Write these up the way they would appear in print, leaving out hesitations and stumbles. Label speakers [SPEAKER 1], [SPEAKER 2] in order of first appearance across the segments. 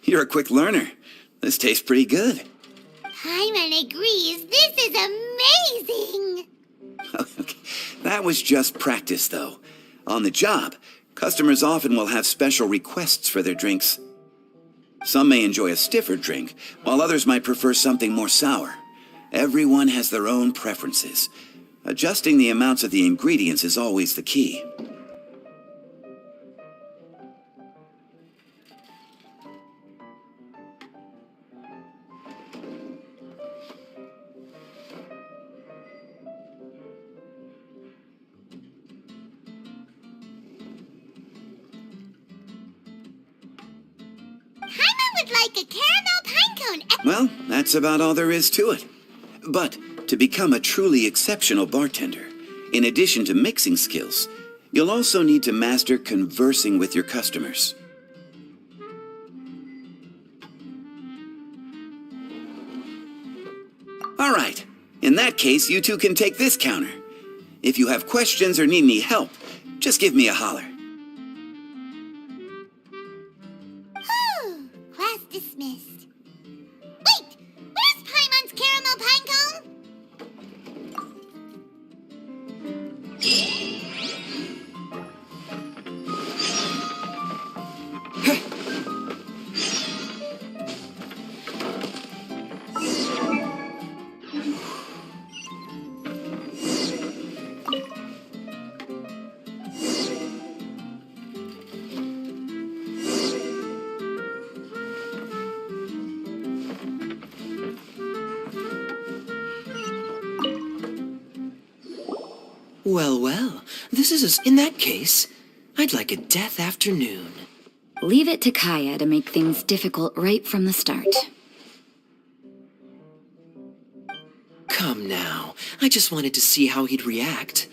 [SPEAKER 1] You're a quick learner. This tastes pretty good.
[SPEAKER 2] Paimon agrees. This is amazing.
[SPEAKER 1] Okay. That was just practice, though. On the job, customers often will have special requests for their drinks. Some may enjoy a stiffer drink, while others might prefer something more sour. Everyone has their own preferences. Adjusting the amounts of the ingredients is always the key.
[SPEAKER 2] Paimon would like a caramel pine cone.
[SPEAKER 1] Well, that's about all there is to it. But to become a truly exceptional bartender, in addition to mixing skills, you'll also need to master conversing with your customers. All right. In that case, you two can take this counter. If you have questions or need any help, just give me a holler.
[SPEAKER 2] Class dismissed. Wait! Where's Paimon's caramel pine cone?
[SPEAKER 3] Well, this is in that case, I'd like a death afternoon.
[SPEAKER 4] Leave it to Kaya to make things difficult right from the start.
[SPEAKER 3] Come now, I just wanted to see how he'd react.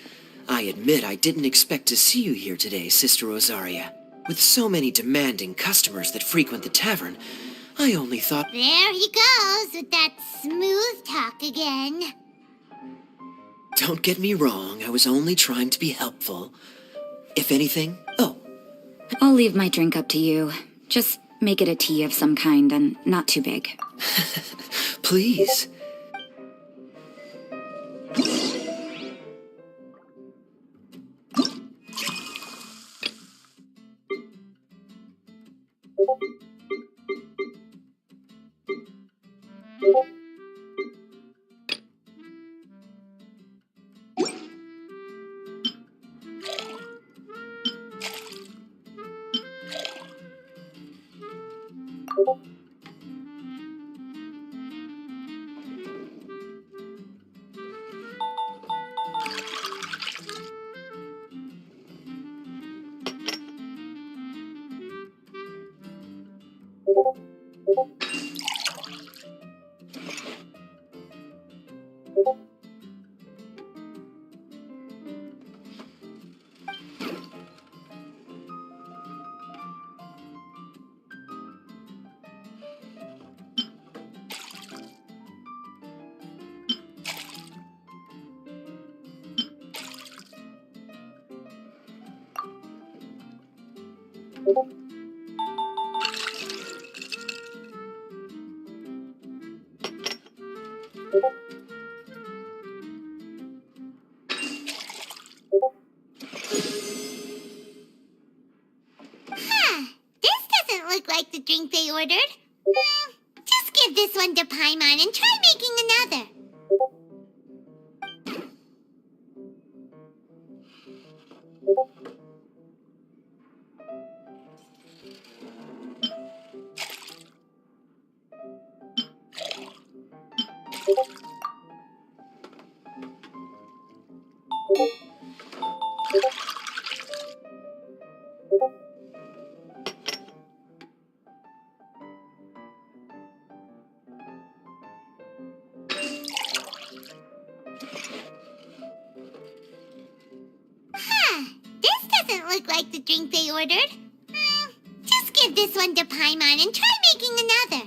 [SPEAKER 3] I admit I didn't expect to see you here today, Sister Rosaria. With so many demanding customers that frequent the tavern, I only thought...
[SPEAKER 2] There he goes with that smooth talk again.
[SPEAKER 3] Don't get me wrong, I was only trying to be helpful. If anything... Oh,
[SPEAKER 4] I'll leave my drink up to you. Just make it a tea of some kind and not too big.
[SPEAKER 3] please.
[SPEAKER 2] This doesn't look like the drink they ordered. Just give this one to Paimon and try making another. Huh. This doesn't look like the drink they ordered. Just give this one to Paimon and try making another.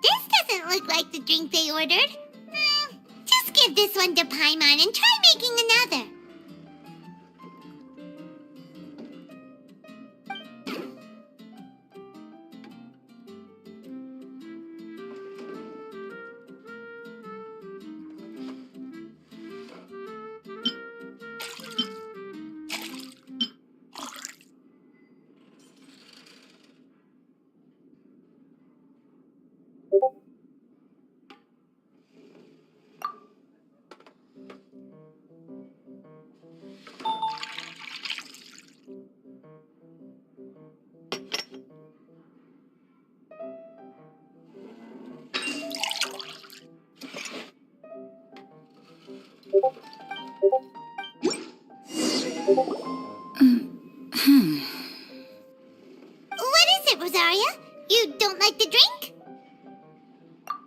[SPEAKER 2] This doesn't look like the drink they ordered. Just give this one to Paimon and try making another. What is it, Rosaria? You don't like the drink?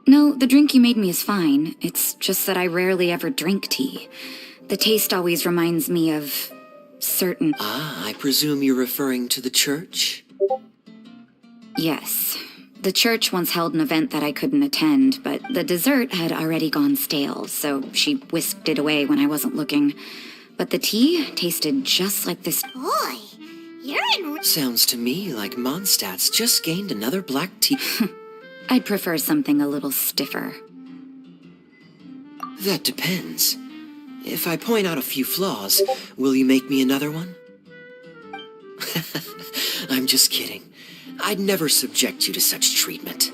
[SPEAKER 4] No, the drink you made me is fine. It's just that I rarely ever drink tea. The taste always reminds me of certain...
[SPEAKER 3] Ah, I presume you're referring to the church?
[SPEAKER 4] Yes. The church once held an event that I couldn't attend, but the dessert had already gone stale, so she whisked it away when I wasn't looking. But the tea tasted just like this...
[SPEAKER 2] Boy, you're in...
[SPEAKER 3] Sounds to me like Mondstadt's just gained another black tea.
[SPEAKER 4] I'd prefer something a little stiffer.
[SPEAKER 3] That depends. If I point out a few flaws, will you make me another one? I'm just kidding. I'd never subject you to such treatment.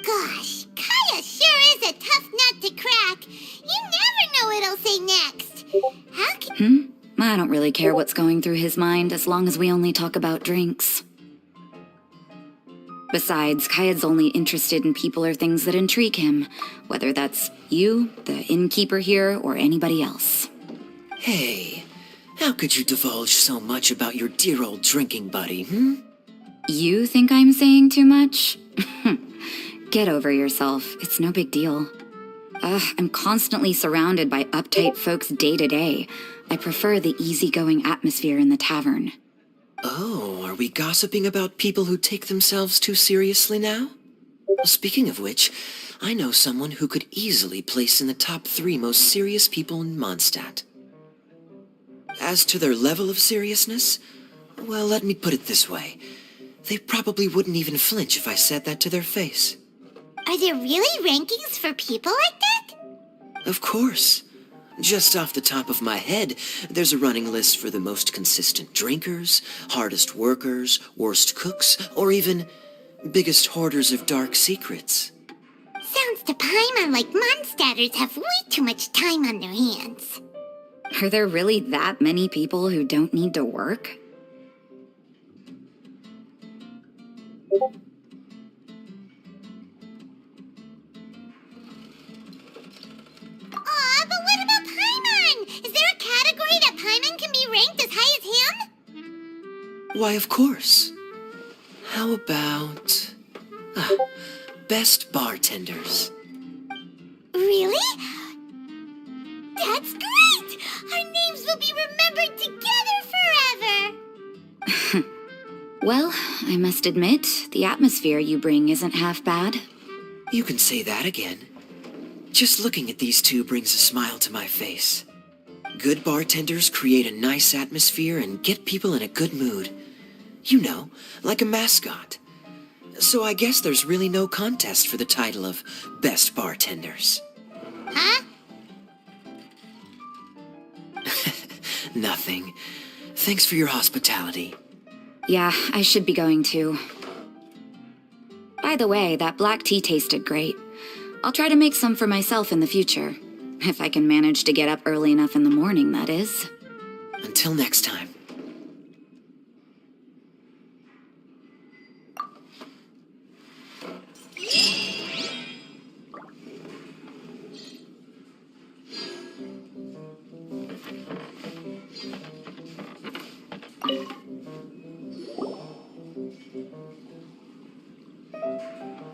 [SPEAKER 2] Gosh, Kaya sure is a tough nut to crack. You never know what he'll say next. How can...
[SPEAKER 4] I don't really care what's going through his mind as long as we only talk about drinks. Besides, Kayad's only interested in people or things that intrigue him, whether that's you, the innkeeper here, or anybody else.
[SPEAKER 3] Hey, how could you divulge so much about your dear old drinking buddy,
[SPEAKER 4] You think I'm saying too much? Get over yourself. It's no big deal. I'm constantly surrounded by uptight folks day to day. I prefer the easygoing atmosphere in the tavern.
[SPEAKER 3] Oh, are we gossiping about people who take themselves too seriously now? Speaking of which, I know someone who could easily place in the top 3 most serious people in Mondstadt. As to their level of seriousness, well, let me put it this way. They probably wouldn't even flinch if I said that to their face.
[SPEAKER 2] Are there really rankings for people like that?
[SPEAKER 3] Of course. Just off the top of my head, there's a running list for the most consistent drinkers, hardest workers, worst cooks, or even biggest hoarders of dark secrets.
[SPEAKER 2] Sounds to Paimon like Mondstadters have way too much time on their hands.
[SPEAKER 4] Are there really that many people who don't need to work?
[SPEAKER 2] Aw, but what about Paimon? Is there a category that Paimon can be ranked as high as him?
[SPEAKER 3] Why, of course. How about... best bartenders.
[SPEAKER 2] Really? That's great! Our names will be remembered together forever!
[SPEAKER 4] Well, I must admit, the atmosphere you bring isn't half bad.
[SPEAKER 3] You can say that again. Just looking at these two brings a smile to my face. Good bartenders create a nice atmosphere and get people in a good mood. You know, like a mascot. So I guess there's really no contest for the title of Best Bartenders.
[SPEAKER 2] Huh?
[SPEAKER 3] Nothing. Thanks for your hospitality.
[SPEAKER 4] Yeah, I should be going too. By the way, that black tea tasted great. I'll try to make some for myself in the future. If I can manage to get up early enough in the morning, that is.
[SPEAKER 3] Until next time.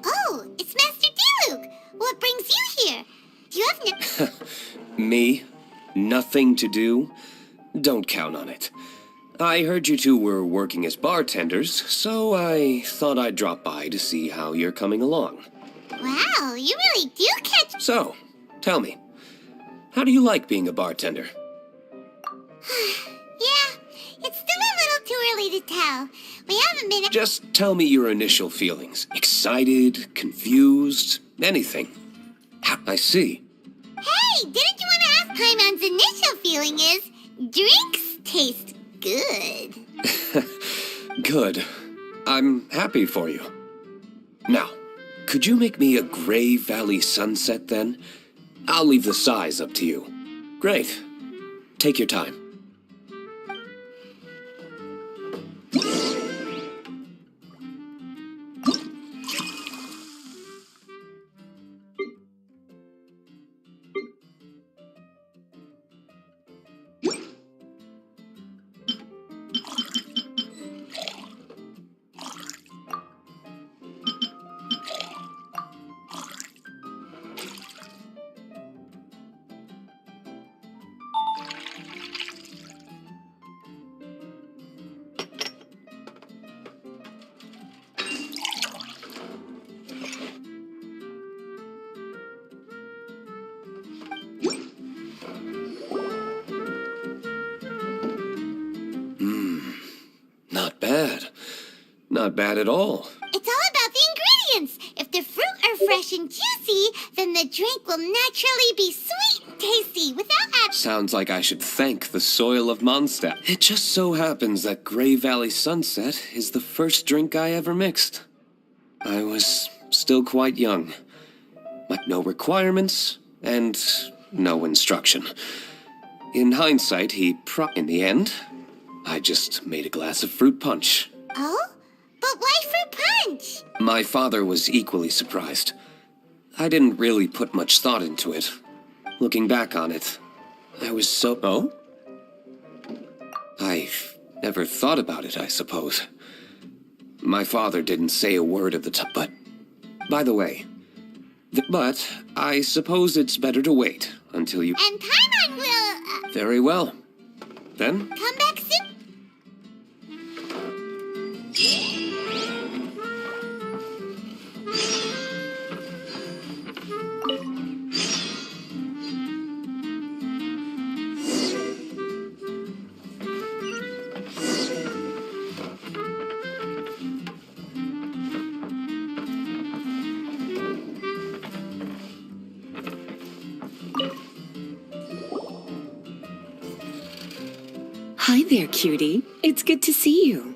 [SPEAKER 2] Oh, it's Master Diluc. What brings you here? You have no...
[SPEAKER 5] Me? Nothing to do? Don't count on it. I heard you two were working as bartenders, so I thought I'd drop by to see how you're coming along.
[SPEAKER 2] Wow, you really do catch...
[SPEAKER 5] So, tell me, how do you like being a bartender?
[SPEAKER 2] Yeah, it's still a little too early to tell. We haven't been...
[SPEAKER 5] Just tell me your initial feelings. Excited, confused, anything. I see.
[SPEAKER 2] Hey, didn't you want to ask Paimon's initial feeling is... Drinks taste good.
[SPEAKER 5] Good. I'm happy for you. Now, could you make me a Gray Valley sunset then? I'll leave the size up to you. Great. Take your time. Not bad. Not bad at all.
[SPEAKER 2] It's all about the ingredients. If the fruit are fresh and juicy, then the drink will naturally be sweet and tasty without
[SPEAKER 5] Sounds like I should thank the soil of Mondstadt. It just so happens that Gray Valley Sunset is the first drink I ever mixed. I was still quite young. No requirements, and no instruction. In hindsight, in the end, I just made a glass of fruit punch.
[SPEAKER 2] Oh? But why fruit punch?
[SPEAKER 5] My father was equally surprised. I didn't really put much thought into it. Looking back on it, I was so... Oh? I never thought about it, I suppose. My father didn't say a word at the time, but... By the way... But I suppose it's better to wait until you...
[SPEAKER 2] And Paimon will...
[SPEAKER 5] Very well. Then...
[SPEAKER 2] come back soon?
[SPEAKER 6] Hi there, cutie. It's good to see you.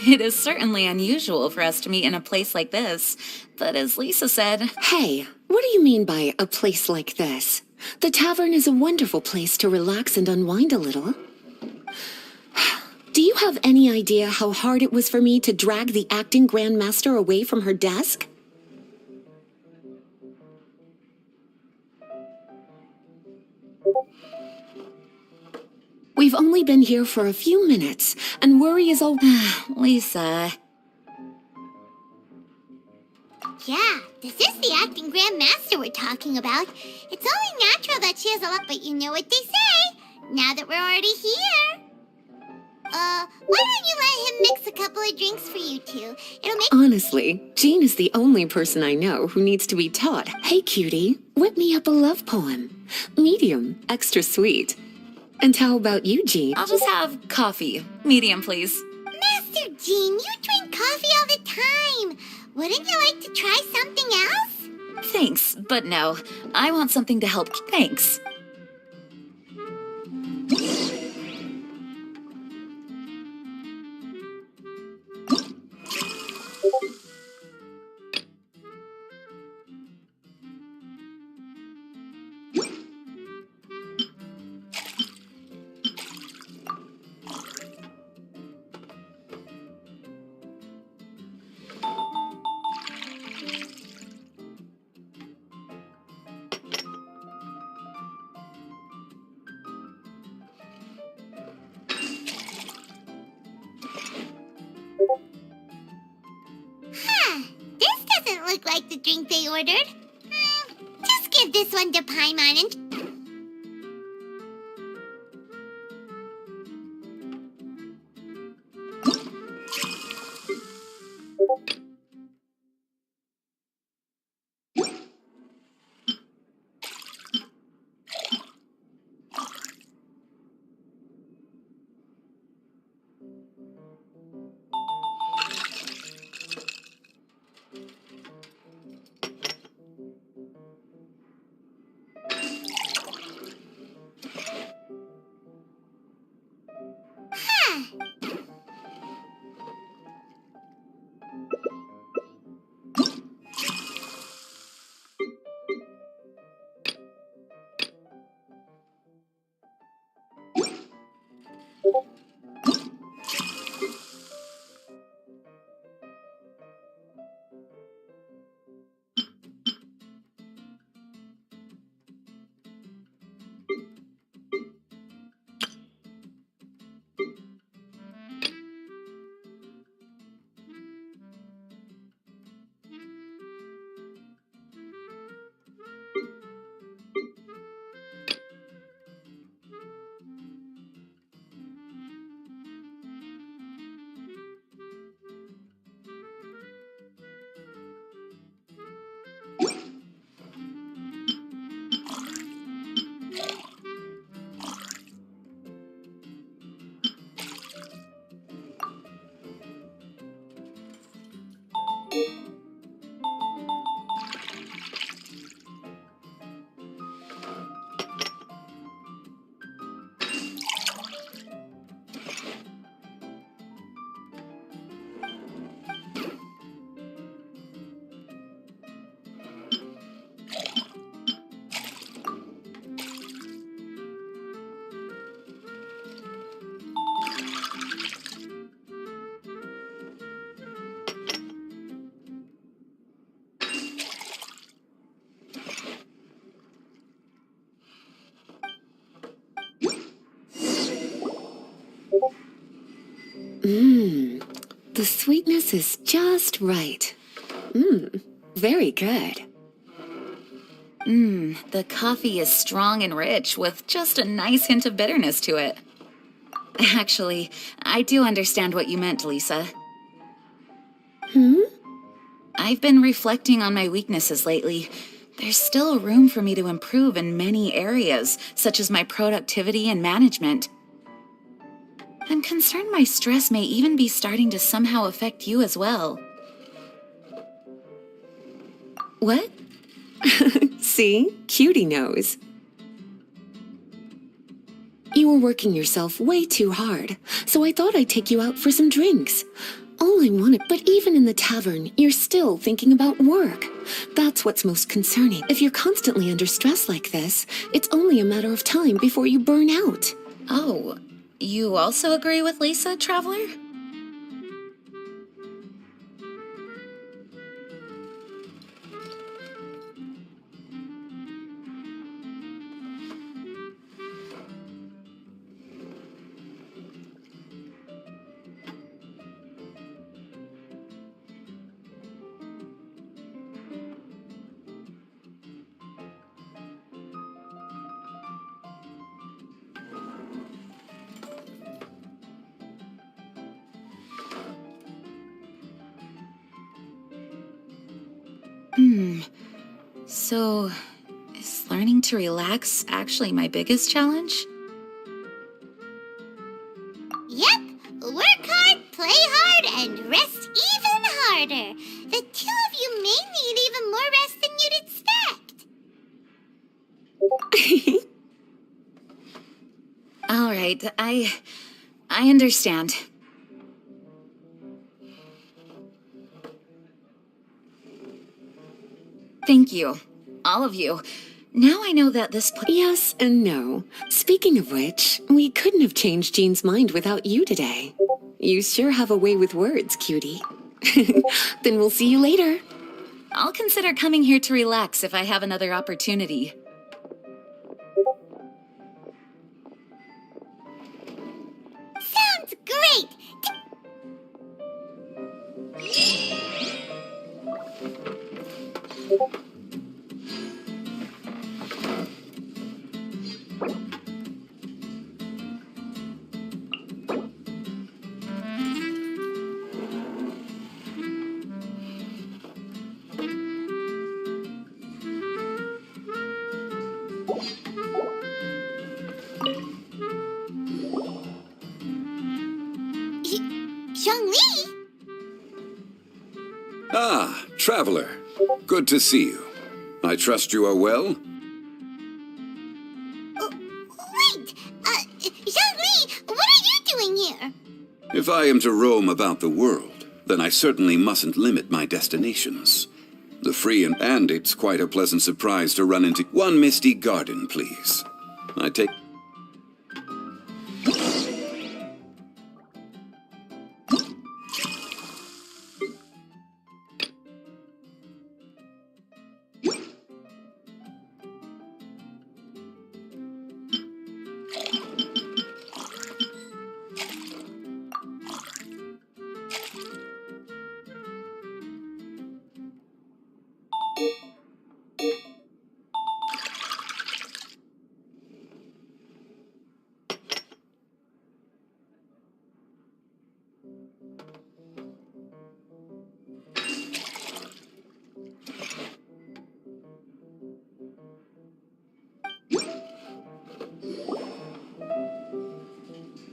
[SPEAKER 4] It is certainly unusual for us to meet in a place like this, but as Lisa said...
[SPEAKER 6] Hey, what do you mean by a place like this? The tavern is a wonderful place to relax and unwind a little. Do you have any idea how hard it was for me to drag the acting grandmaster away from her desk? only been here for a few minutes, and worry is all...
[SPEAKER 4] Lisa.
[SPEAKER 2] Yeah, this is the acting grandmaster we're talking about. It's only natural that she has a lot, but you know what they say. Now that we're already here. Why don't you let him mix a couple of drinks for you two? It'll make...
[SPEAKER 6] Honestly, Jean is the only person I know who needs to be taught. Hey, cutie, whip me up a love poem. Medium, extra sweet. And how about you, Jean?
[SPEAKER 4] I'll just have coffee. Medium, please.
[SPEAKER 2] Master Jean, you drink coffee all the time. Wouldn't you like to try something else?
[SPEAKER 4] Thanks, but no. I want something to help. Thanks.
[SPEAKER 2] This doesn't look like the drink they ordered. Just give this one to Paimon and...
[SPEAKER 6] The sweetness is just right. Very good.
[SPEAKER 4] The coffee is strong and rich with just a nice hint of bitterness to it. Actually, I do understand what you meant, Lisa. I've been reflecting on my weaknesses lately. There's still room for me to improve in many areas, such as my productivity and management. I'm concerned my stress may even be starting to somehow affect you as well.
[SPEAKER 6] What? See? Cutie knows. You were working yourself way too hard, so I thought I'd take you out for some drinks. All I wanted, but even in the tavern, you're still thinking about work. That's what's most concerning. If you're constantly under stress like this, it's only a matter of time before you burn out.
[SPEAKER 4] Oh, you also agree with Lisa, Traveler? So, is learning to relax actually my biggest challenge?
[SPEAKER 2] Yep. Work hard, play hard, and rest even harder. The two of you may need even more rest than you'd expect.
[SPEAKER 4] All right, I understand. Thank you, all of you. Now I know that this
[SPEAKER 6] Yes and no. Speaking of which, we couldn't have changed Jean's mind without you today. You sure have a way with words, cutie. Then we'll see you later.
[SPEAKER 4] I'll consider coming here to relax if I have another opportunity.
[SPEAKER 2] Sounds great. Zhongli?
[SPEAKER 1] Ah, traveler. Good to see you. I trust you are well?
[SPEAKER 2] Wait! Zhongli, what are you doing here?
[SPEAKER 1] If I am to roam about the world, then I certainly mustn't limit my destinations. The free and it's quite a pleasant surprise to run into one misty garden, please. I take...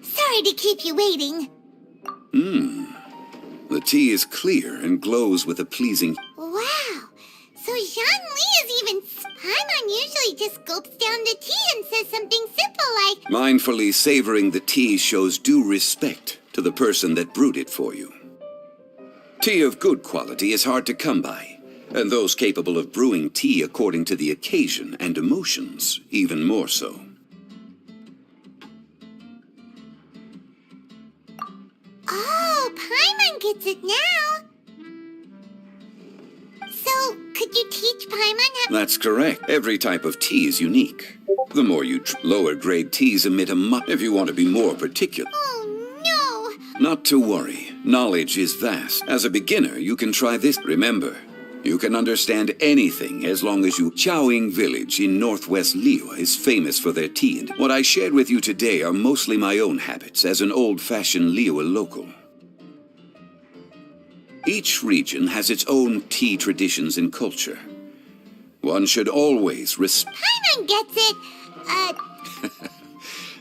[SPEAKER 2] Sorry to keep you waiting.
[SPEAKER 1] The tea is clear and glows with a pleasing...
[SPEAKER 2] Wow. So Zhongli is even... Paimon usually just gulps down the tea and says something simple like...
[SPEAKER 1] Mindfully savoring the tea shows due respect to the person that brewed it for you. Tea of good quality is hard to come by, and those capable of brewing tea according to the occasion and emotions, even more so.
[SPEAKER 2] Oh, Paimon gets it now. So, could you teach Paimon how...
[SPEAKER 1] That's correct. Every type of tea is unique. The more you lower grade teas emit a if you want to be more particular.
[SPEAKER 2] Oh, no.
[SPEAKER 1] Not to worry. Knowledge is vast. As a beginner, you can try this. Remember, you can understand anything as long as you... Chaoying Village in northwest Liyue is famous for their tea, and what I shared with you today are mostly my own habits as an old-fashioned Liyue local. Each region has its own tea traditions and culture. One should always
[SPEAKER 2] Paimon gets it.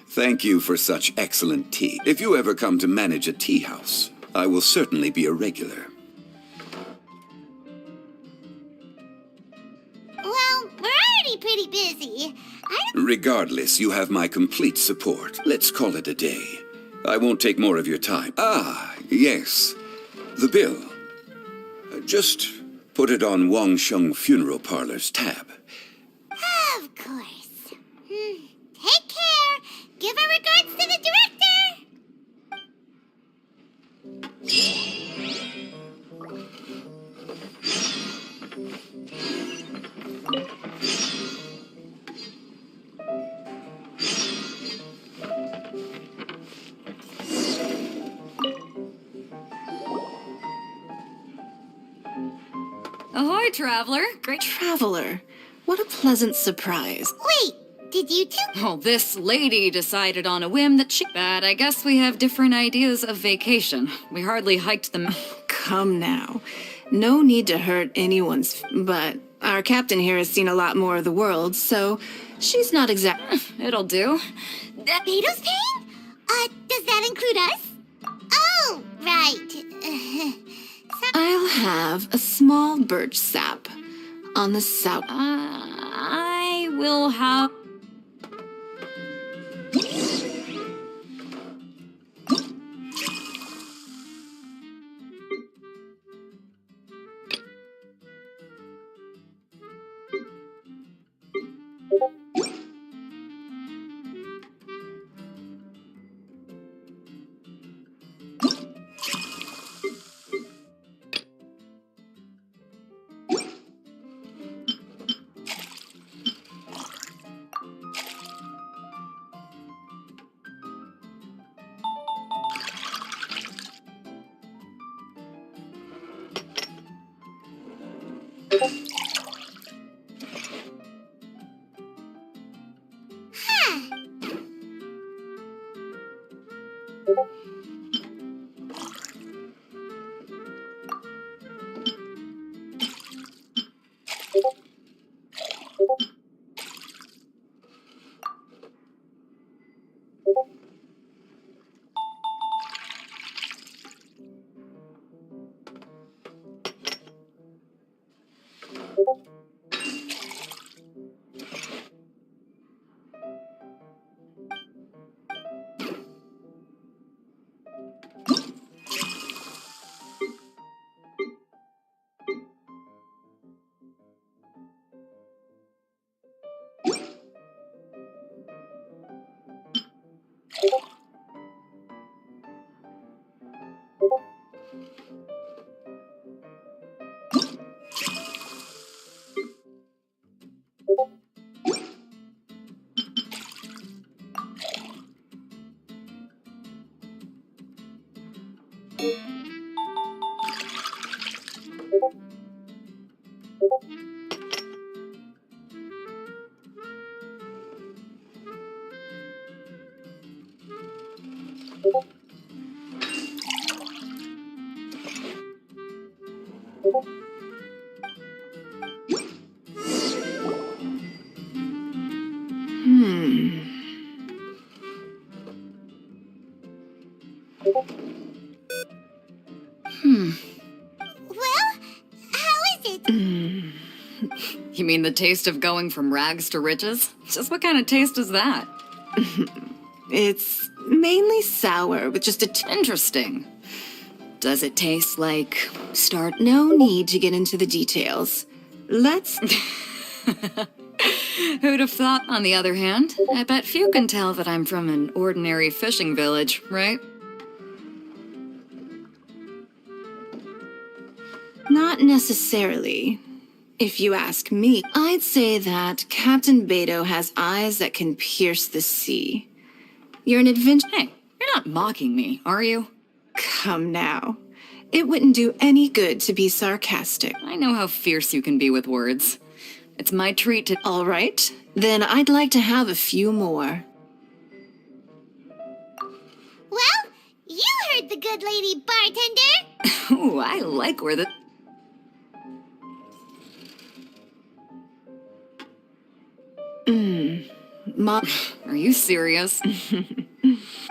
[SPEAKER 1] Thank you for such excellent tea. If you ever come to manage a tea house, I will certainly be a regular.
[SPEAKER 2] Well, we're already pretty busy.
[SPEAKER 1] Regardless, you have my complete support. Let's call it a day. I won't take more of your time. Ah, yes. The bill. Just put it on Wang Sheng Funeral Parlor's tab.
[SPEAKER 2] Of course. Take care. Give our regards to the director.
[SPEAKER 4] Ahoy, traveler. Great.
[SPEAKER 6] Traveler, what a pleasant surprise.
[SPEAKER 2] Wait, did you two...
[SPEAKER 4] Oh, this lady decided on a whim that But I guess we have different ideas of vacation. We hardly hiked the...
[SPEAKER 6] Come now. No need to hurt anyone's, but our captain here has seen a lot more of the world, so she's not exact.
[SPEAKER 4] It'll do.
[SPEAKER 2] Beto's paying? Does that include us? Oh, right.
[SPEAKER 6] I'll have a small birch sap on the south.
[SPEAKER 4] I will have...
[SPEAKER 2] Well, how is it?
[SPEAKER 4] You mean the taste of going from rags to riches? Just what kind of taste is that?
[SPEAKER 6] It's mainly sour with just a
[SPEAKER 4] Interesting. Does it taste like...
[SPEAKER 6] start. No need to get into the details. Let's.
[SPEAKER 4] Who'd have thought, on the other hand? I bet few can tell that I'm from an ordinary fishing village, right?
[SPEAKER 6] Not necessarily. If you ask me, I'd say that Captain Beto has eyes that can pierce the sea. You're an adventure.
[SPEAKER 4] Hey, you're not mocking me, are you?
[SPEAKER 6] Come now. It wouldn't do any good to be sarcastic.
[SPEAKER 4] I know how fierce you can be with words. It's my treat to...
[SPEAKER 6] All right, then I'd like to have a few more.
[SPEAKER 2] Well, you heard the good lady bartender.
[SPEAKER 4] Ooh, I like where the...
[SPEAKER 6] Mom,
[SPEAKER 4] Are you serious?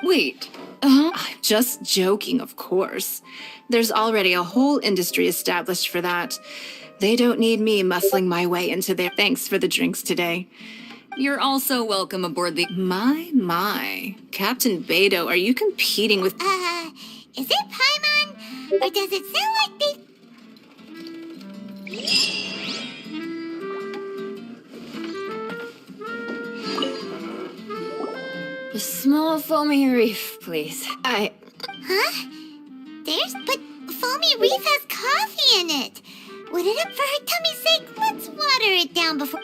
[SPEAKER 4] Wait,
[SPEAKER 6] I'm just joking, of course. There's already a whole industry established for that. They don't need me muscling my way into their... Thanks for the drinks today.
[SPEAKER 4] you're also welcome aboard the...
[SPEAKER 6] My. Captain Beto, are you competing with...
[SPEAKER 2] Is it Paimon? Or does it sound like they...
[SPEAKER 4] A small foamy reef, please.
[SPEAKER 2] Huh? But Foamy Reef has coffee in it. Would it, for her tummy's sake, let's water it down before...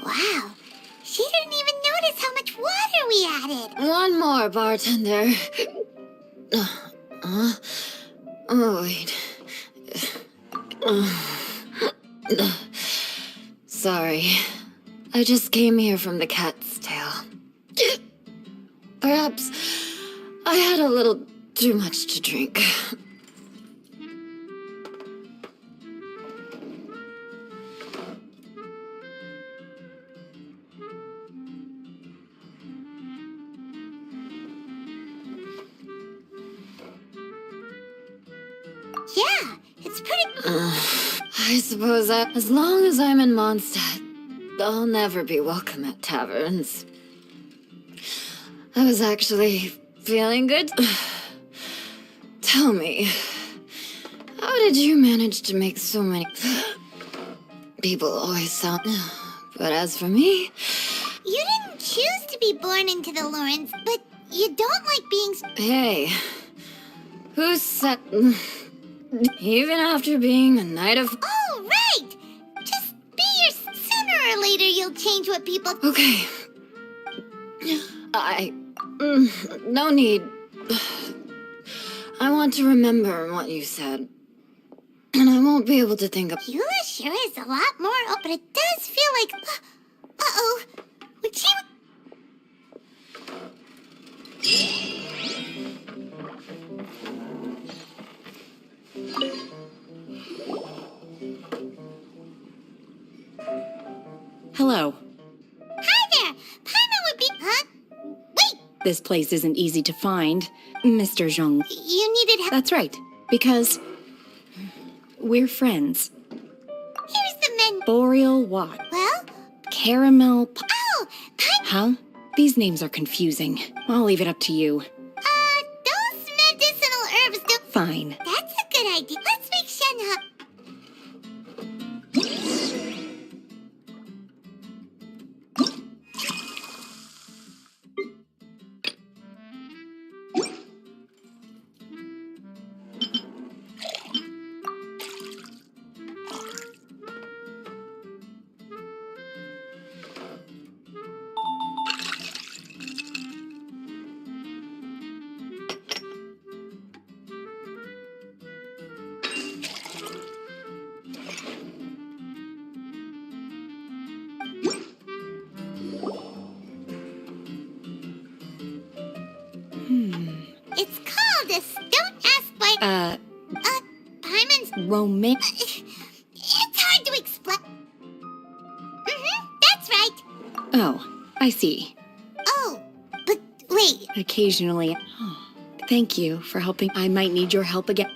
[SPEAKER 2] Wow. She didn't even notice how much water we added.
[SPEAKER 6] One more, bartender. Oh, wait. Sorry. I just came here from the cat's tail. Perhaps I had a little too much to drink.
[SPEAKER 2] Yeah, it's pretty...
[SPEAKER 6] I suppose that as long as I'm in Mondstadt, I'll never be welcome at taverns. I was actually feeling good. Tell me, how did you manage to make so many... People always sound... But as for me...
[SPEAKER 2] You didn't choose to be born into the Lawrence, but you don't like being...
[SPEAKER 6] Hey, who said... Even after being a knight of...
[SPEAKER 2] Oh, right! Just be your... Sooner or later, you'll change what people...
[SPEAKER 6] Okay. No need. I want to remember what you said. And I won't be able to think of...
[SPEAKER 2] Eula sure is a lot more... Oh, but it does feel like... Uh-oh. Would she...
[SPEAKER 7] Hello.
[SPEAKER 2] Hi there! Paimon would be... Huh? Wait!
[SPEAKER 7] This place isn't easy to find, Mr. Zhong.
[SPEAKER 2] You needed help.
[SPEAKER 7] That's right, because we're friends.
[SPEAKER 2] Here's the menu.
[SPEAKER 7] Boreal Watt,
[SPEAKER 2] Well?
[SPEAKER 7] Caramel...
[SPEAKER 2] Oh! Paimon...
[SPEAKER 7] Huh? These names are confusing. I'll leave it up to you.
[SPEAKER 2] Those medicinal herbs don't...
[SPEAKER 7] Fine.
[SPEAKER 2] That's a good idea. Let's make Shenhe... It's called a Don't Ask Why... Paimon's...
[SPEAKER 7] Romantic.
[SPEAKER 2] It's hard to explain. That's right.
[SPEAKER 7] Oh, I see.
[SPEAKER 2] Oh, but wait.
[SPEAKER 7] Occasionally. Thank you for helping. I might need your help again.